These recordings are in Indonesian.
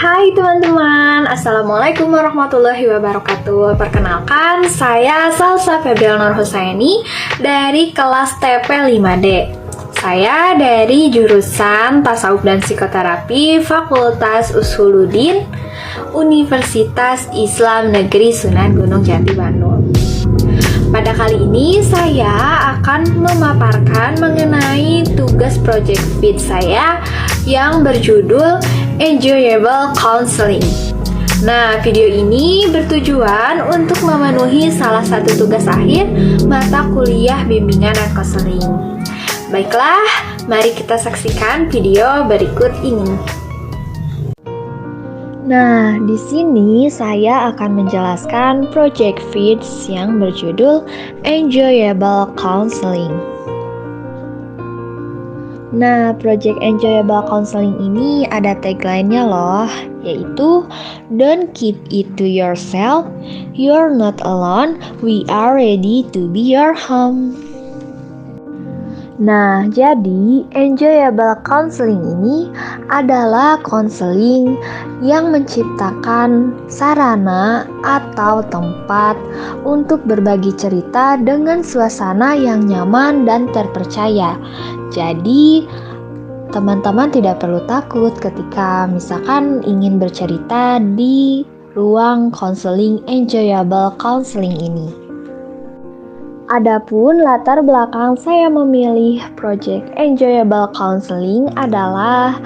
Hai teman-teman, Assalamualaikum warahmatullahi wabarakatuh. Perkenalkan, saya Salsa Febriel Nur Husaini dari kelas TP 5D. Saya dari jurusan Tasawuf dan Psikoterapi Fakultas Usuluddin Universitas Islam Negeri Sunan Gunung Jati Bandung. Pada kali ini saya akan memaparkan mengenai tugas project fit saya yang berjudul Enjoyable Counseling. Nah, video ini bertujuan untuk memenuhi salah satu tugas akhir mata kuliah bimbingan dan konseling. Baiklah, mari kita saksikan video berikut ini. Nah, di sini saya akan menjelaskan project feeds yang berjudul Enjoyable Counseling. Nah, project Enjoyable Counseling ini ada tagline-nya loh, yaitu Don't keep it to yourself, you're not alone, we are ready to be your home. Nah, jadi Enjoyable Counseling ini adalah konseling yang menciptakan sarana atau tempat untuk berbagi cerita dengan suasana yang nyaman dan terpercaya. Jadi, teman-teman tidak perlu takut ketika misalkan ingin bercerita di ruang konseling Enjoyable Counseling ini. Adapun latar belakang saya memilih project Enjoyable Counseling adalah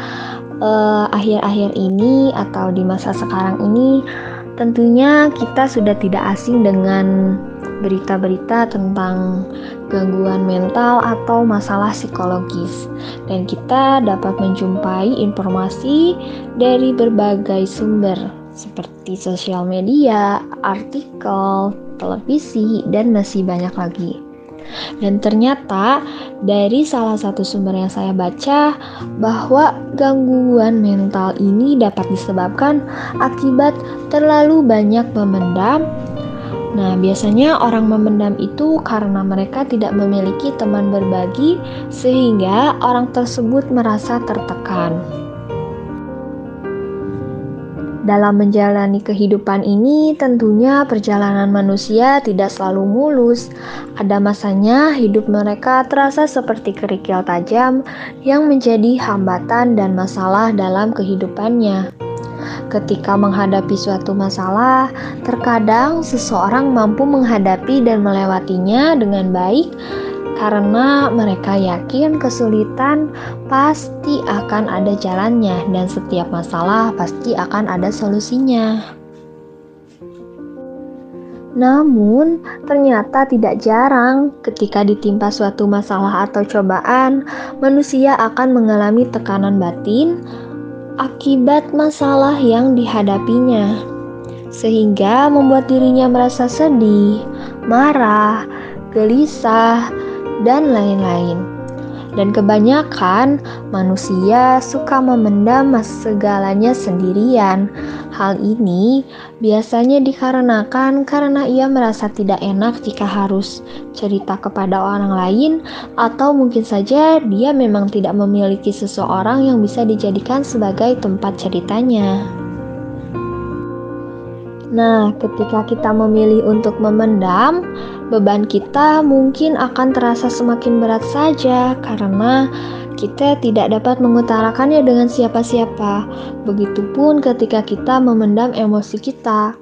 akhir-akhir ini atau di masa sekarang ini tentunya kita sudah tidak asing dengan berita-berita tentang gangguan mental atau masalah psikologis, dan kita dapat menjumpai informasi dari berbagai sumber seperti sosial media, artikel, televisi, dan masih banyak lagi. Dan ternyata dari salah satu sumber yang saya baca bahwa gangguan mental ini dapat disebabkan akibat terlalu banyak memendam. Nah, biasanya orang memendam itu karena mereka tidak memiliki teman berbagi sehingga orang tersebut merasa tertekan. Dalam menjalani kehidupan ini, tentunya perjalanan manusia tidak selalu mulus. Ada masanya hidup mereka terasa seperti kerikil tajam yang menjadi hambatan dan masalah dalam kehidupannya. Ketika menghadapi suatu masalah, terkadang seseorang mampu menghadapi dan melewatinya dengan baik karena mereka yakin kesulitan pasti akan ada jalannya dan setiap masalah pasti akan ada solusinya. Namun, ternyata tidak jarang ketika ditimpa suatu masalah atau cobaan, manusia akan mengalami tekanan batin akibat masalah yang dihadapinya, sehingga membuat dirinya merasa sedih, marah, gelisah, dan lain-lain. Dan kebanyakan manusia suka memendam segalanya sendirian. Hal ini biasanya dikarenakan karena ia merasa tidak enak jika harus cerita kepada orang lain, atau mungkin saja dia memang tidak memiliki seseorang yang bisa dijadikan sebagai tempat ceritanya. Nah, ketika kita memilih untuk memendam, beban kita mungkin akan terasa semakin berat saja karena kita tidak dapat mengutarakannya dengan siapa-siapa. Begitupun ketika kita memendam emosi kita.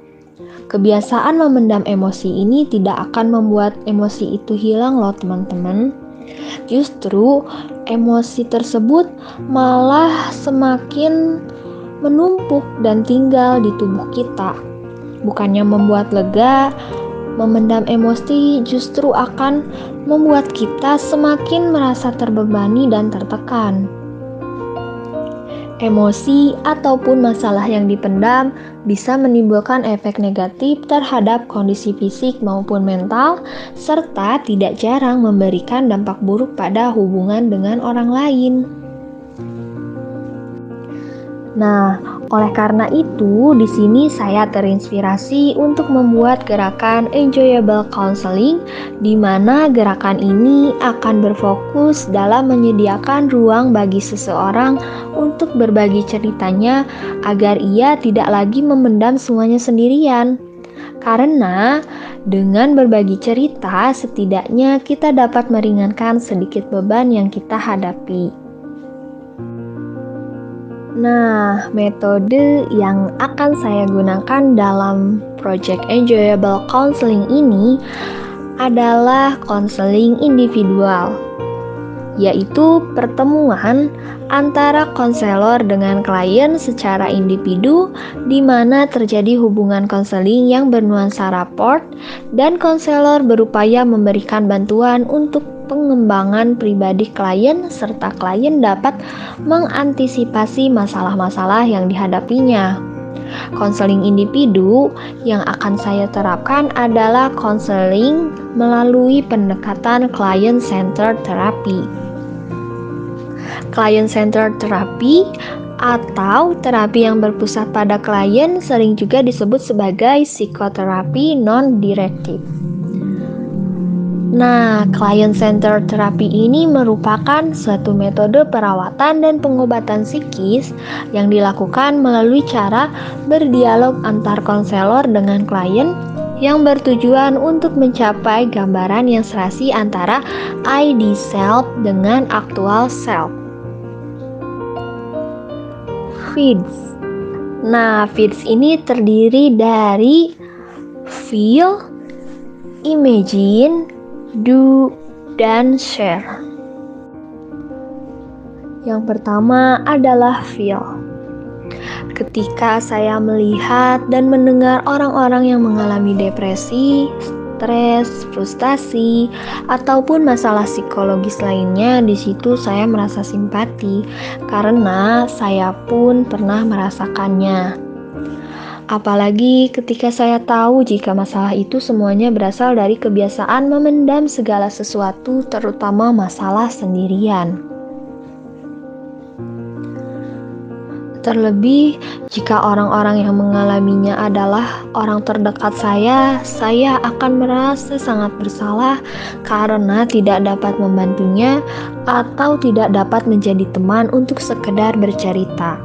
Kebiasaan memendam emosi ini tidak akan membuat emosi itu hilang loh teman-teman. Justru emosi tersebut malah semakin menumpuk dan tinggal di tubuh kita. Bukannya membuat lega, memendam emosi justru akan membuat kita semakin merasa terbebani dan tertekan. Emosi ataupun masalah yang dipendam bisa menimbulkan efek negatif terhadap kondisi fisik maupun mental, serta tidak jarang memberikan dampak buruk pada hubungan dengan orang lain. Nah, Oleh karena itu, di sini saya terinspirasi untuk membuat gerakan enjoyable counseling, di mana gerakan ini akan berfokus dalam menyediakan ruang bagi seseorang untuk berbagi ceritanya agar ia tidak lagi memendam semuanya sendirian. Karena dengan berbagi cerita, setidaknya kita dapat meringankan sedikit beban yang kita hadapi. Nah, metode yang akan saya gunakan dalam Project Enjoyable Counseling ini adalah konseling individual, yaitu pertemuan antara konselor dengan klien secara individu, di mana terjadi hubungan konseling yang bernuansa rapport, dan konselor berupaya memberikan bantuan untuk pengembangan pribadi klien, serta klien dapat mengantisipasi masalah-masalah yang dihadapinya. Konseling individu yang akan saya terapkan adalah konseling melalui pendekatan client-centered therapy. Client-centered therapy atau terapi yang berpusat pada klien sering juga disebut sebagai psikoterapi non-direktif. Nah, client-centered therapy ini merupakan suatu metode perawatan dan pengobatan psikis yang dilakukan melalui cara berdialog antar konselor dengan klien yang bertujuan untuk mencapai gambaran yang serasi antara ID self dengan actual self. FEEDS. Nah, FEEDS ini terdiri dari feel, imagine, do, dan share. Yang pertama adalah feel. Ketika saya melihat dan mendengar orang-orang yang mengalami depresi, stres, frustasi, ataupun masalah psikologis lainnya, di situ saya merasa simpati karena saya pun pernah merasakannya. Apalagi ketika saya tahu jika masalah itu semuanya berasal dari kebiasaan memendam segala sesuatu, terutama masalah sendirian. Terlebih jika orang-orang yang mengalaminya adalah orang terdekat saya akan merasa sangat bersalah karena tidak dapat membantunya atau tidak dapat menjadi teman untuk sekedar bercerita.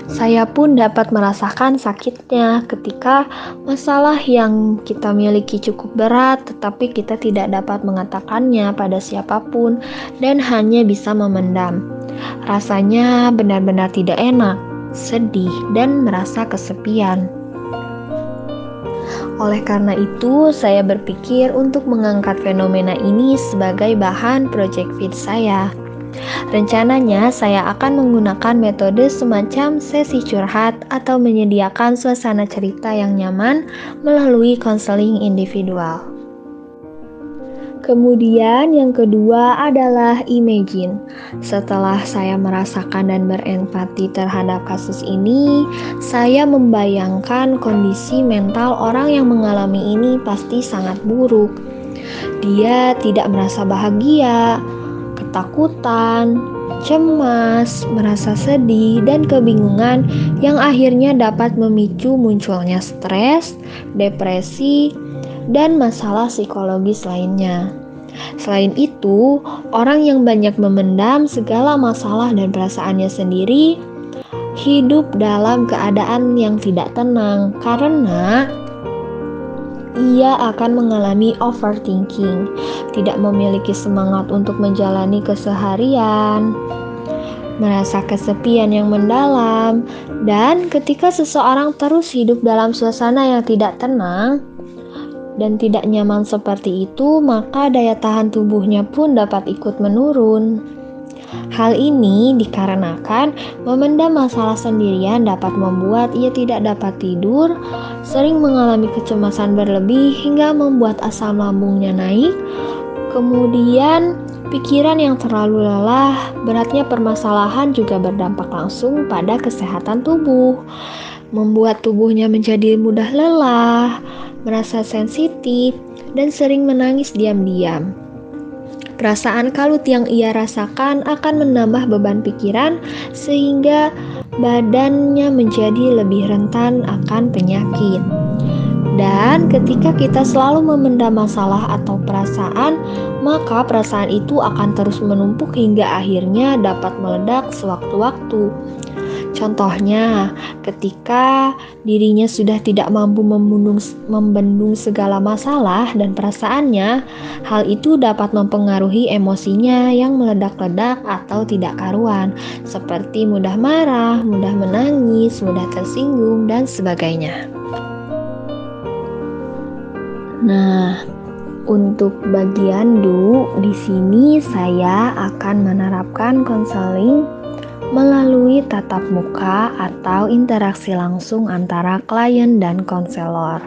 Saya pun dapat merasakan sakitnya ketika masalah yang kita miliki cukup berat, tetapi kita tidak dapat mengatakannya pada siapapun dan hanya bisa memendam. Rasanya benar-benar tidak enak, sedih, dan merasa kesepian. Oleh karena itu, saya berpikir untuk mengangkat fenomena ini sebagai bahan project feed saya. Rencananya, saya akan menggunakan metode semacam sesi curhat atau menyediakan suasana cerita yang nyaman melalui konseling individual. Kemudian yang kedua adalah imagine. Setelah saya merasakan dan berempati terhadap kasus ini, saya membayangkan kondisi mental orang yang mengalami ini pasti sangat buruk. Dia tidak merasa bahagia, ketakutan, cemas, merasa sedih, dan kebingungan yang akhirnya dapat memicu munculnya stres, depresi, dan masalah psikologis lainnya. Selain itu, orang yang banyak memendam segala masalah dan perasaannya sendiri hidup dalam keadaan yang tidak tenang karena ia akan mengalami overthinking, tidak memiliki semangat untuk menjalani keseharian, merasa kesepian yang mendalam, dan ketika seseorang terus hidup dalam suasana yang tidak tenang dan tidak nyaman seperti itu, maka daya tahan tubuhnya pun dapat ikut menurun. Hal ini dikarenakan memendam masalah sendirian dapat membuat ia tidak dapat tidur, sering mengalami kecemasan berlebih hingga membuat asam lambungnya naik. Kemudian pikiran yang terlalu lelah, beratnya permasalahan juga berdampak langsung pada kesehatan tubuh, membuat tubuhnya menjadi mudah lelah, merasa sensitif, dan sering menangis diam-diam. Perasaan kalut yang ia rasakan akan menambah beban pikiran sehingga badannya menjadi lebih rentan akan penyakit. Dan ketika kita selalu memendam masalah atau perasaan, maka perasaan itu akan terus menumpuk hingga akhirnya dapat meledak sewaktu-waktu. Contohnya, ketika dirinya sudah tidak mampu membendung segala masalah dan perasaannya, hal itu dapat mempengaruhi emosinya yang meledak-ledak atau tidak karuan, seperti mudah marah, mudah menangis, mudah tersinggung, dan sebagainya. Nah, untuk bagian di sini saya akan menerapkan konseling melalui tatap muka atau interaksi langsung antara klien dan konselor.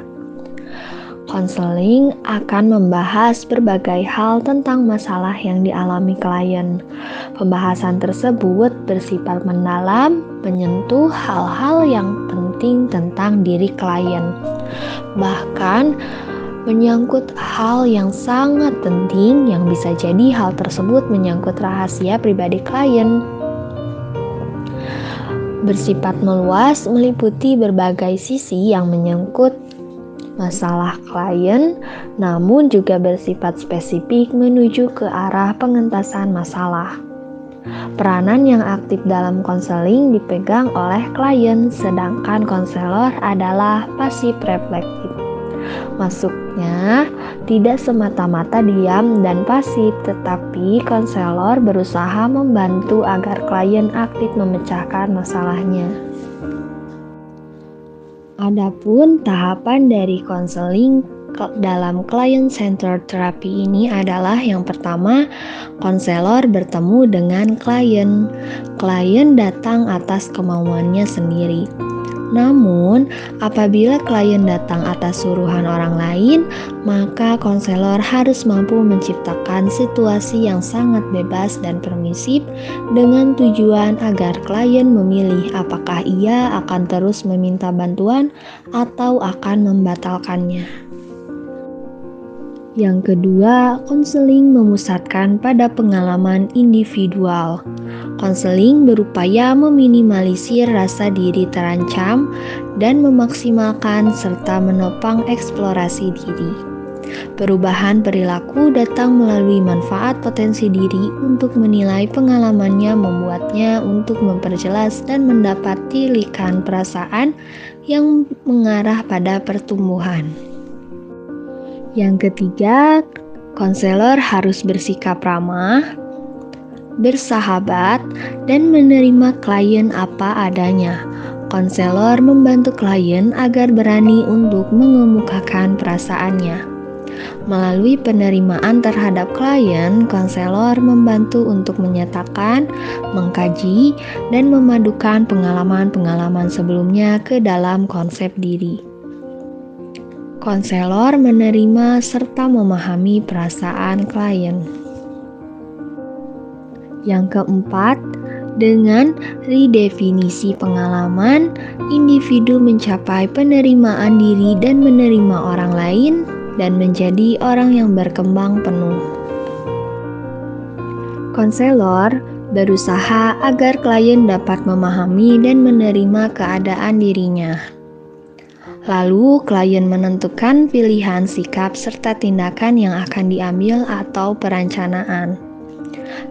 Konseling akan membahas berbagai hal tentang masalah yang dialami klien. Pembahasan tersebut bersifat mendalam, menyentuh hal-hal yang penting tentang diri klien. Bahkan menyangkut hal yang sangat penting yang bisa jadi hal tersebut menyangkut rahasia pribadi klien. Bersifat meluas, meliputi berbagai sisi yang menyangkut masalah klien, namun juga bersifat spesifik menuju ke arah pengentasan masalah. Peranan yang aktif dalam konseling dipegang oleh klien, sedangkan konselor adalah pasif reflektif. Masuknya tidak semata-mata diam dan pasif, tetapi konselor berusaha membantu agar klien aktif memecahkan masalahnya. Adapun tahapan dari konseling dalam client-centered therapy ini adalah yang pertama, konselor bertemu dengan klien. Klien datang atas kemauannya sendiri. Namun, apabila klien datang atas suruhan orang lain, maka konselor harus mampu menciptakan situasi yang sangat bebas dan permisif dengan tujuan agar klien memilih apakah ia akan terus meminta bantuan atau akan membatalkannya. Yang kedua, konseling memusatkan pada pengalaman individual. Konseling berupaya meminimalisir rasa diri terancam dan memaksimalkan serta menopang eksplorasi diri. Perubahan perilaku datang melalui manfaat potensi diri untuk menilai pengalamannya membuatnya untuk memperjelas dan mendapat tilikan perasaan yang mengarah pada pertumbuhan. Yang ketiga, konselor harus bersikap ramah, bersahabat, dan menerima klien apa adanya. Konselor membantu klien agar berani untuk mengemukakan perasaannya. Melalui penerimaan terhadap klien, konselor membantu untuk menyatakan, mengkaji, dan memadukan pengalaman-pengalaman sebelumnya ke dalam konsep diri. Konselor menerima serta memahami perasaan klien. Yang keempat, dengan redefinisi pengalaman, individu mencapai penerimaan diri dan menerima orang lain dan menjadi orang yang berkembang penuh. Konselor berusaha agar klien dapat memahami dan menerima keadaan dirinya. Lalu, klien menentukan pilihan sikap serta tindakan yang akan diambil atau perencanaan.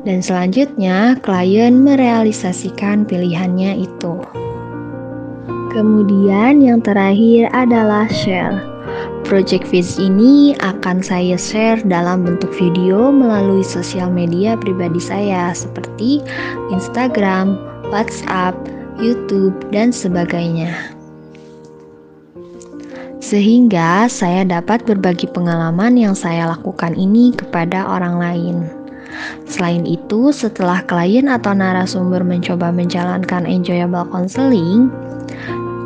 Dan selanjutnya, klien merealisasikan pilihannya itu. Kemudian yang terakhir adalah share. Project Viz ini akan saya share dalam bentuk video melalui sosial media pribadi saya seperti Instagram, WhatsApp, YouTube, dan sebagainya. Sehingga saya dapat berbagi pengalaman yang saya lakukan ini kepada orang lain. Selain itu, setelah klien atau narasumber mencoba menjalankan enjoyable counseling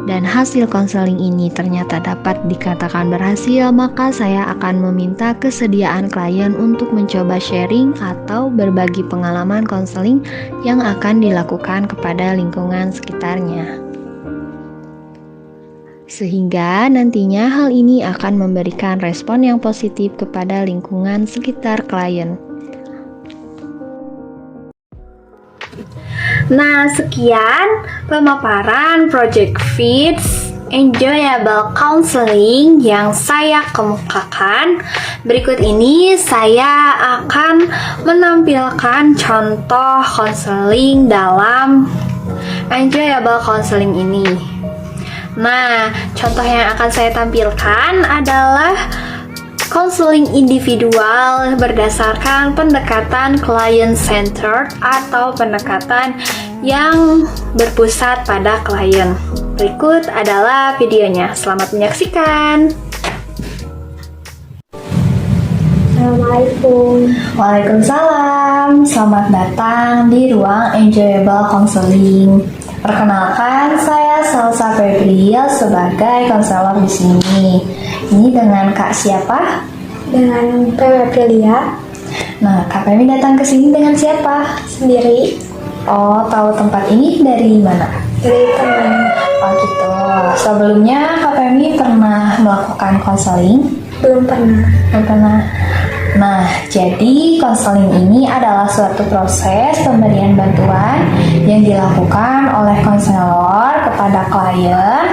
dan hasil konseling ini ternyata dapat dikatakan berhasil, maka saya akan meminta kesediaan klien untuk mencoba sharing atau berbagi pengalaman konseling yang akan dilakukan kepada lingkungan sekitarnya. Sehingga nantinya hal ini akan memberikan respon yang positif kepada lingkungan sekitar klien. Nah, sekian pemaparan Project Fits Enjoyable Counseling yang saya kemukakan. Berikut ini saya akan menampilkan contoh konseling dalam Enjoyable Counseling ini. Nah, contoh yang akan saya tampilkan adalah konseling individual berdasarkan pendekatan client-centered atau pendekatan yang berpusat pada klien. Berikut adalah videonya. Selamat menyaksikan. Assalamualaikum. Waalaikumsalam. Selamat datang di ruang Enjoyable Counseling. Perkenalkan, saya Salsa Febriel sebagai konselor di sini. Ini dengan Kak siapa? Dengan Pemi Aprilia. Nah, Kak Pemi datang ke sini dengan siapa? Sendiri. Oh, tahu tempat ini dari mana? Dari teman. Oh gitu. Sebelumnya Kak Pemi pernah melakukan konseling? Belum pernah. Belum pernah. Nah, jadi konseling ini adalah suatu proses pemberian bantuan yang dilakukan oleh konselor kepada klien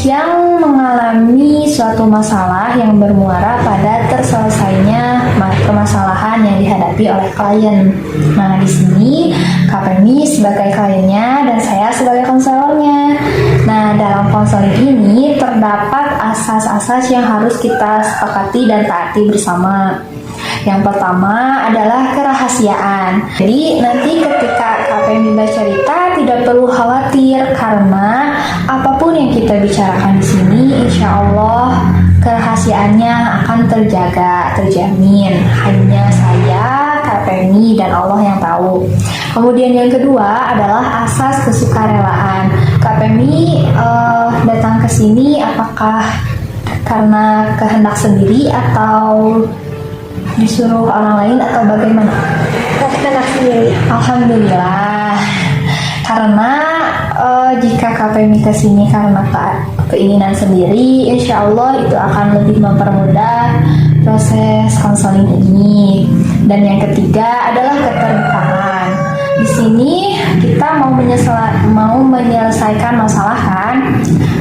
yang mengalami suatu masalah yang bermuara pada terselesainya permasalahan yang dihadapi oleh klien. Nah, di sini Kak Pemi sebagai kliennya dan saya sebagai konselornya. Nah, dalam konseling ini terdapat asas-asas yang harus kita sepakati dan taati bersama. Yang pertama adalah kerahasiaan. Jadi nanti ketika Kak Pemi bercerita tidak perlu khawatir karena apapun yang kita bicarakan di sini, insya Allah kerahasiaannya akan terjamin. Hanya saya, Kak Pemi, dan Allah yang tahu. Kemudian yang kedua adalah asas kesukarelaan. Kak Pemi datang ke sini apakah karena kehendak sendiri atau disuruh orang lain atau bagaimana? Kehendak sendiri. Alhamdulillah. Karena jika Kak Pemi kesini karena keinginan sendiri, insya Allah itu akan lebih mempermudah proses konseling ini. Dan yang ketiga adalah keterbukaan. Di sini kita mau menyelesaikan masalah kan.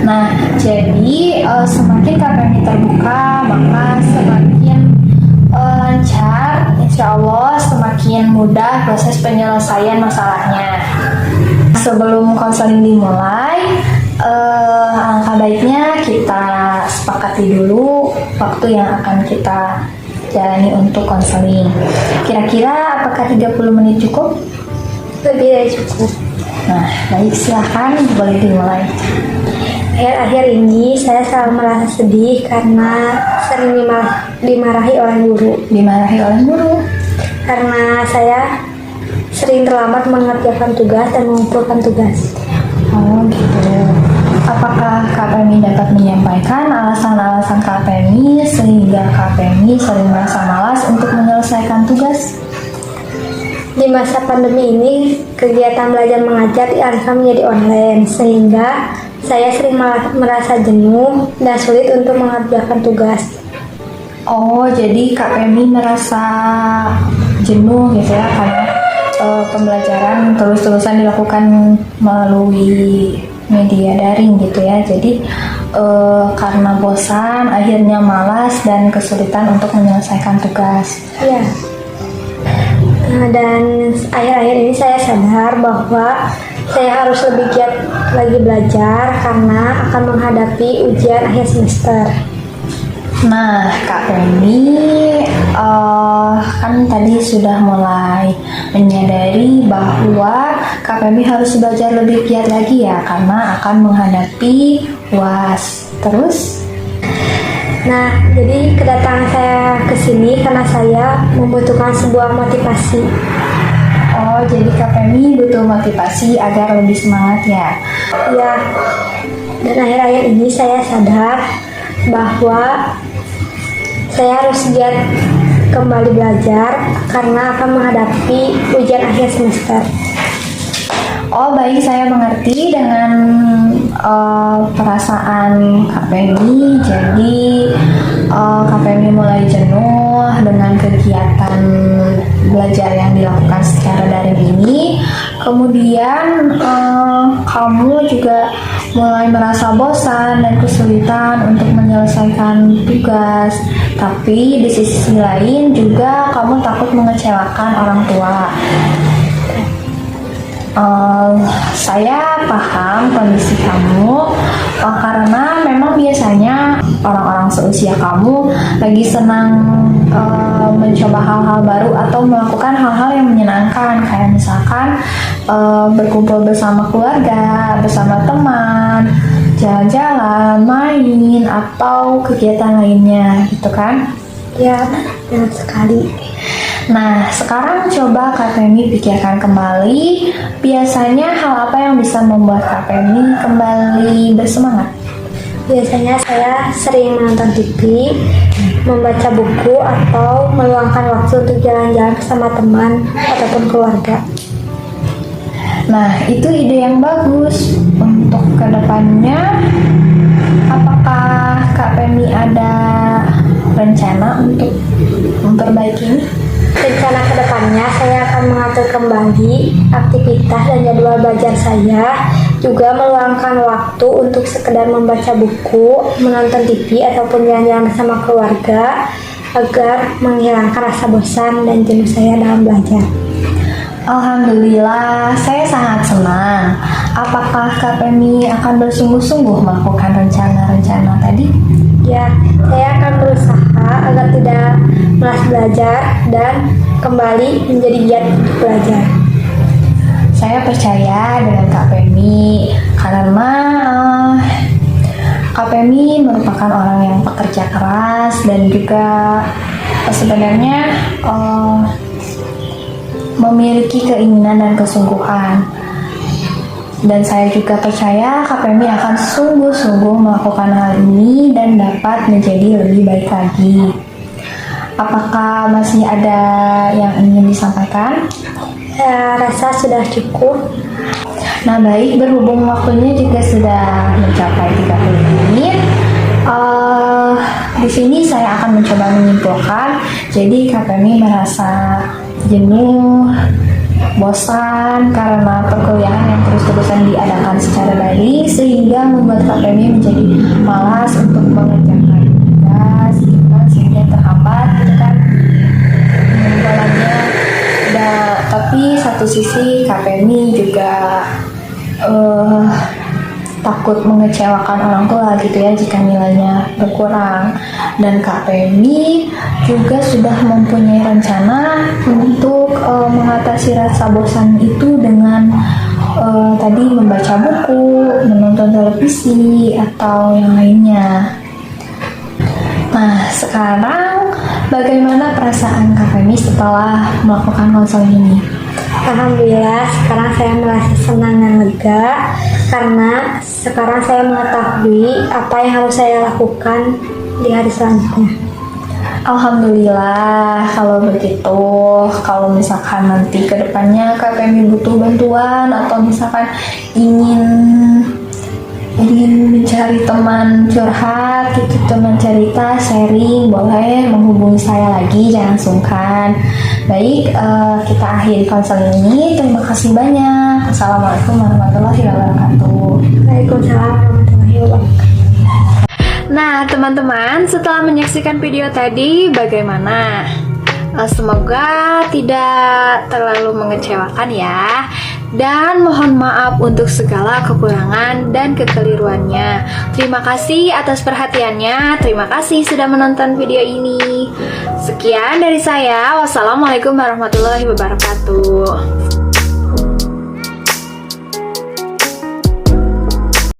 Nah, jadi semakin Kak Pemi terbuka, maka semakin lancar, insya Allah semakin mudah proses penyelesaian masalahnya. Sebelum konseling dimulai, alangkah baiknya kita sepakati dulu waktu yang akan kita jalani untuk konseling. Kira-kira apakah 30 menit cukup? Lebih dari cukup. Nah, baik, silahkan boleh dimulai. Akhir-akhir ini saya selalu merasa sedih karena sering dimarahi oleh guru. Dimarahi oleh guru? Karena saya sering terlambat mengerjakan tugas dan mengumpulkan tugas. Oh gitu. Apakah Kak Pemi dapat menyampaikan alasan-alasan Kak Pemi sehingga Kak Pemi sering merasa malas untuk menyelesaikan tugas? Di masa pandemi ini, kegiatan belajar mengajar dialihkan menjadi online, sehingga saya sering merasa jenuh dan sulit untuk mengerjakan tugas. Oh, jadi Kak Pemi merasa jenuh gitu ya, karena pembelajaran terus-terusan dilakukan melalui media daring gitu ya. Jadi karena bosan, akhirnya malas dan kesulitan untuk menyelesaikan tugas. Iya. Nah, dan akhir-akhir ini saya sadar bahwa saya harus lebih giat lagi belajar karena akan menghadapi ujian akhir semester. Nah, Kak Pemi kan tadi sudah mulai menyadari bahwa Kak Pemi harus belajar lebih giat lagi ya karena akan menghadapi UAS. Terus? Nah, jadi kedatangan saya ke sini karena saya membutuhkan sebuah motivasi. Oh, jadi Kak Pemi butuh motivasi agar lebih semangat ya? Ya, dan akhir-akhir ini saya sadar bahwa saya harus giat kembali belajar karena akan menghadapi ujian akhir semester. Oh baik, saya mengerti dengan perasaan Kak Pemi. Jadi Kak Pemi mulai jenuh dengan kegiatan belajar yang dilakukan secara daring ini. Kemudian kamu juga mulai merasa bosan dan kesulitan untuk menyelesaikan tugas. Tapi di sisi lain juga kamu takut mengecewakan orang tua. Saya paham kondisi kamu, karena memang biasanya orang-orang seusia kamu lagi senang mencoba hal-hal baru atau melakukan hal-hal yang menyenangkan, kayak misalkan berkumpul bersama keluarga, bersama teman, jalan-jalan, main, atau kegiatan lainnya, gitu kan? Ya, benar sekali. Nah, sekarang coba Kak Femi pikirkan kembali, biasanya hal apa yang bisa membuat Kak Femi kembali bersemangat? Biasanya saya sering menonton TV, membaca buku, atau meluangkan waktu untuk jalan-jalan bersama teman ataupun keluarga. Nah, itu ide yang bagus. Untuk kedepannya, apakah Kak Femi ada rencana untuk memperbaiki ini? Rencana kedepannya saya akan mengatur kembali aktivitas dan jadwal belajar saya, juga meluangkan waktu untuk sekedar membaca buku, menonton TV, ataupun jalan-jalan bersama keluarga agar menghilangkan rasa bosan dan jenuh saya dalam belajar. Alhamdulillah, saya sangat senang. Apakah Kak Femi akan bersungguh-sungguh melakukan rencana-rencana tadi? Ya, saya akan berusaha agar tidak malas belajar dan kembali menjadi giat untuk belajar. Saya percaya dengan Kak Femi karena Kak Femi merupakan orang yang pekerja keras dan juga sebenarnya memiliki keinginan dan kesungguhan. Dan saya juga percaya Kak Femi akan sungguh-sungguh melakukan hal ini dan dapat menjadi lebih baik lagi. Apakah masih ada yang ingin disampaikan? Saya rasa sudah cukup. Nah, baik, berhubung waktunya juga sudah mencapai 30 menit. Di sini saya akan mencoba menyimpulkan. Jadi Kak Femi merasa jenuh, bosan karena perkuliahan yang terus-terusan diadakan secara daring, sehingga membuat Kak Femi menjadi malas untuk mengerjakan tugas, gitu kan, sehingga terhambat, gitu kan, jalannya. Tapi satu sisi Kak Femi juga takut mengecewakan orang tua, gitu ya, jika nilainya berkurang. Dan Kak Femi juga sudah mempunyai rencana untuk mengatasi rasa bosan itu dengan tadi membaca buku, menonton televisi, atau yang lainnya. Nah, sekarang bagaimana perasaan Kak Femi setelah melakukan konseling ini? Alhamdulillah, sekarang saya merasa senang dan lega karena sekarang saya mengetahui apa yang harus saya lakukan di hari selanjutnya. Alhamdulillah, kalau begitu, kalau misalkan nanti ke depannya Kak Femi butuh bantuan atau misalkan ingin mencari teman curhat, gitu, teman cerita, sharing, boleh menghubungi saya lagi, jangan sungkan. Baik, kita akhiri konseling ini. Terima kasih banyak. Assalamualaikum warahmatullahi wabarakatuh. Waalaikumsalam warahmatullahi wabarakatuh. Nah, teman-teman, setelah menyaksikan video tadi, bagaimana? Semoga tidak terlalu mengecewakan ya. Dan mohon maaf untuk segala kekurangan dan kekeliruannya. Terima kasih atas perhatiannya. Terima kasih sudah menonton video ini. Sekian dari saya. Wassalamualaikum warahmatullahi wabarakatuh.